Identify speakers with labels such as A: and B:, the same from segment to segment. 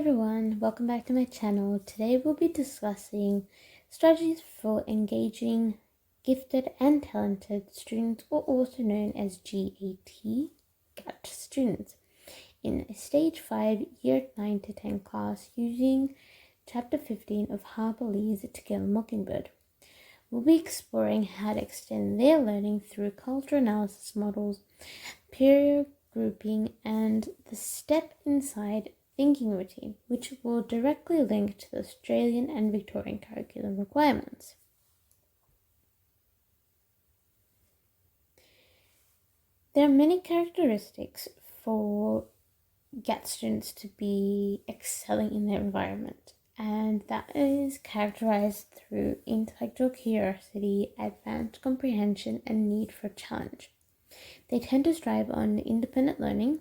A: everyone, welcome back to my channel. Today we'll be discussing strategies for engaging gifted and talented students, or also known as GAT students, in a Stage 5 Year 9 to 10 class using Chapter 15 of Harper Lee's To Kill a Mockingbird. We'll be exploring how to extend their learning through culture analysis models, peer grouping, and the step inside thinking routine, which will directly link to the Australian and Victorian curriculum requirements. There are many characteristics for GAT students to be excelling in their environment, and that is characterized through intellectual curiosity, advanced comprehension, and need for challenge. They tend to strive on independent learning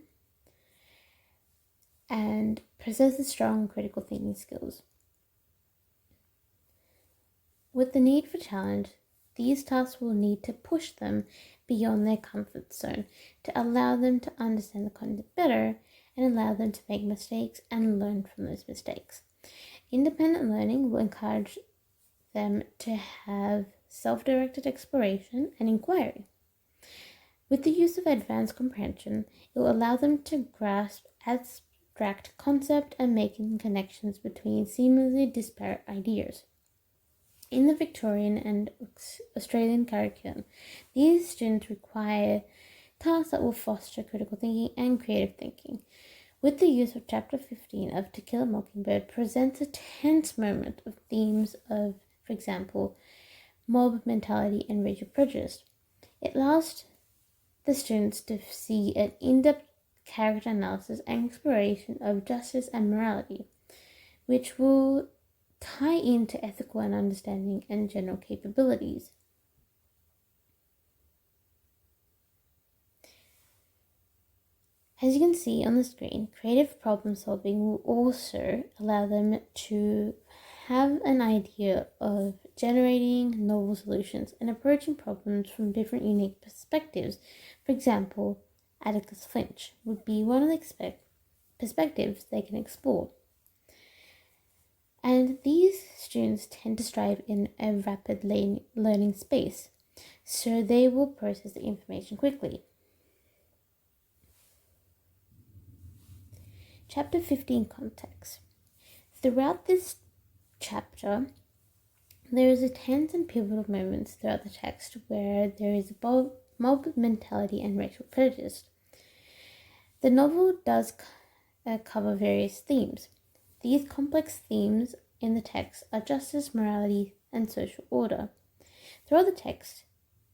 A: and possess strong critical thinking skills. With the need for challenge, these tasks will need to push them beyond their comfort zone to allow them to understand the content better and allow them to make mistakes and learn from those mistakes. Independent learning will encourage them to have self-directed exploration and inquiry. With the use of advanced comprehension, it will allow them to grasp abstract concept and making connections between seemingly disparate ideas. In the Victorian and Australian curriculum, these students require tasks that will foster critical thinking and creative thinking. With the use of Chapter 15 of To Kill a Mockingbird presents a tense moment of themes of, for example, mob mentality and racial prejudice. It allows the students to see an in-depth character analysis and exploration of justice and morality, which will tie into ethical and understanding and general capabilities. As you can see on the screen, creative problem solving will also allow them to have an idea of generating novel solutions and approaching problems from different unique perspectives. For example, Atticus Finch would be one of the perspectives they can explore. And these students tend to strive in a rapid learning space, so they will process the information quickly. Chapter 15 context. Throughout this chapter, there is a tense and pivotal moments throughout the text where there is mob mentality and racial prejudice. The novel does cover various themes. These complex themes in the text are justice, morality, and social order. Throughout the text,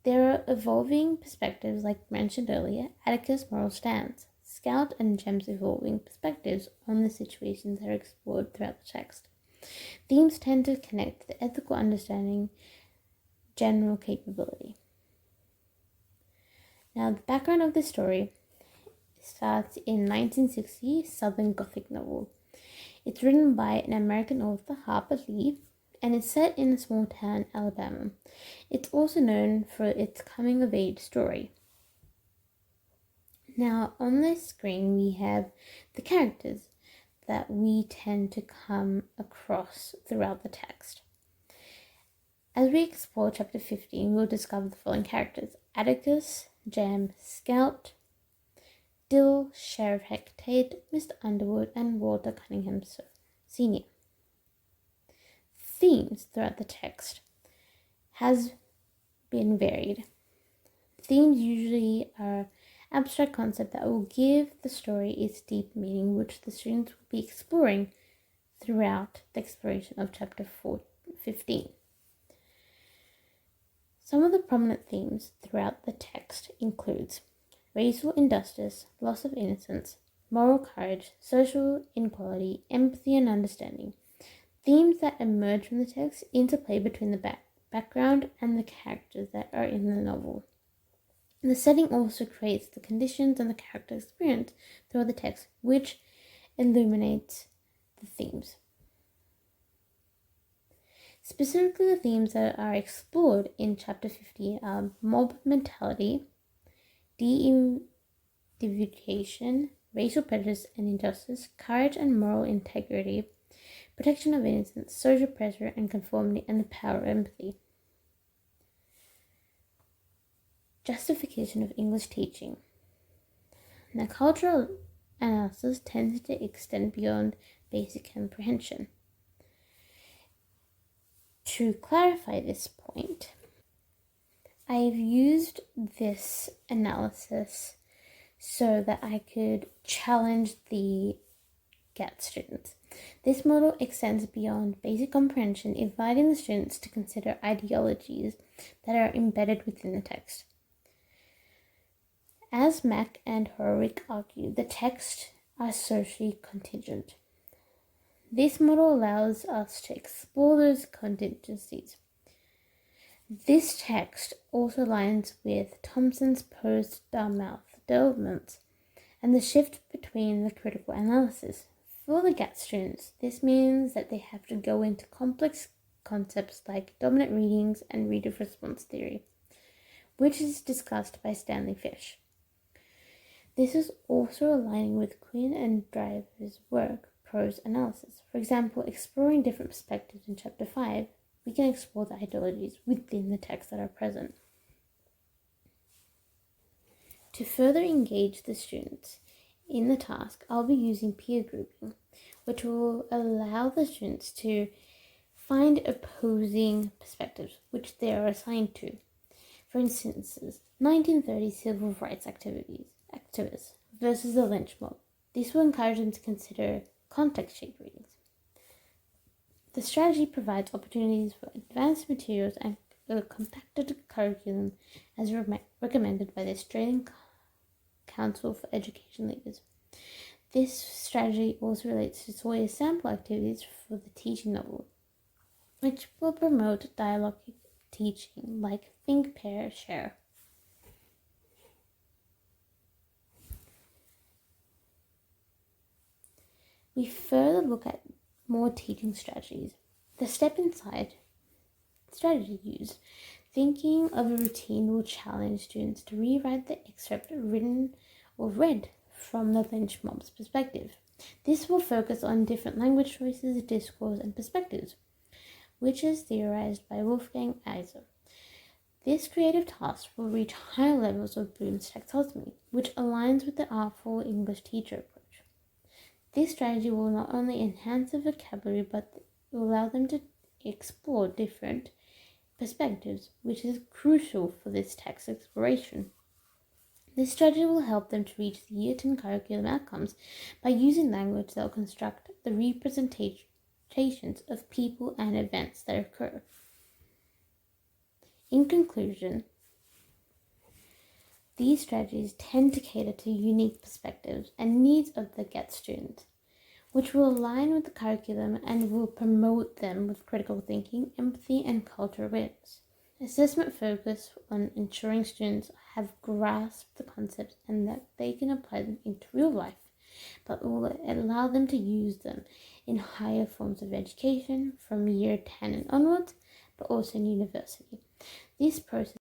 A: there are evolving perspectives like mentioned earlier, Atticus' moral stance, Scout and Jem's evolving perspectives on the situations that are explored throughout the text. Themes tend to connect to the ethical understanding, general capability. Now, the background of the story starts in 1960 Southern Gothic novel. It's written by an American author, Harper Lee, and it's set in a small town, Alabama. It's also known for its coming-of-age story. Now, on this screen, we have the characters that we tend to come across throughout the text. As we explore Chapter 15, we'll discover the following characters: Atticus, Jem, Scout, Dill, Sheriff Hecate, Mr. Underwood, and Walter Cunningham Sr. Themes throughout the text has been varied. Themes usually are abstract concept that will give the story its deep meaning, which the students will be exploring throughout the exploration of Chapter 15. Some of the prominent themes throughout the text includes racial injustice, loss of innocence, moral courage, social inequality, empathy, and understanding. Themes that emerge from the text interplay between the background and the characters that are in the novel. The setting also creates the conditions and the character experience throughout the text, which illuminates the themes. Specifically, the themes that are explored in Chapter 15 are mob mentality, de-individuation, racial prejudice and injustice, courage and moral integrity, protection of innocence, social pressure and conformity, and the power of empathy. Justification of English teaching. Now, cultural analysis tends to extend beyond basic comprehension. To clarify this point, I have used this analysis so that I could challenge the GET students. This model extends beyond basic comprehension, inviting the students to consider ideologies that are embedded within the text. As Mack and Horwich argue, the texts are socially contingent. This model allows us to explore those contingencies. This text also aligns with Thompson's post-Dartmouth development and the shift between the critical analysis. For the GAT students, this means that they have to go into complex concepts like dominant readings and reader response theory, which is discussed by Stanley Fish. This is also aligning with Quinn and Driver's work, prose analysis. For example, exploring different perspectives in Chapter 5, we can explore the ideologies within the text that are present. To further engage the students in the task, I'll be using peer grouping, which will allow the students to find opposing perspectives which they are assigned to. For instance, 1930s civil rights activists versus the lynch mob. This will encourage them to consider context-shaped readings. The strategy provides opportunities for advanced materials and a compacted curriculum as recommended by the Australian Council for Education Leaders. This strategy also relates to Sawyer's sample activities for the teaching novel, which will promote dialogic teaching like think, pair, share. We further look at more teaching strategies. The step inside strategy used. Thinking of a routine will challenge students to rewrite the excerpt written or read from the lynch mob's perspective. This will focus on different language choices, discourse, and perspectives, which is theorized by Wolfgang Iser. This creative task will reach higher levels of Bloom's taxonomy, which aligns with the artful English teacher approach. This strategy will not only enhance the vocabulary, but will allow them to explore different perspectives, which is crucial for this text exploration. This strategy will help them to reach the Year 10 curriculum outcomes by using language that will construct the representations of people and events that occur. In conclusion, these strategies tend to cater to unique perspectives and needs of the GET student, which will align with the curriculum and will promote them with critical thinking, empathy, and cultural awareness. Assessment focus on ensuring students have grasped the concepts and that they can apply them into real life, but will allow them to use them in higher forms of education from year 10 and onwards, but also in university. This process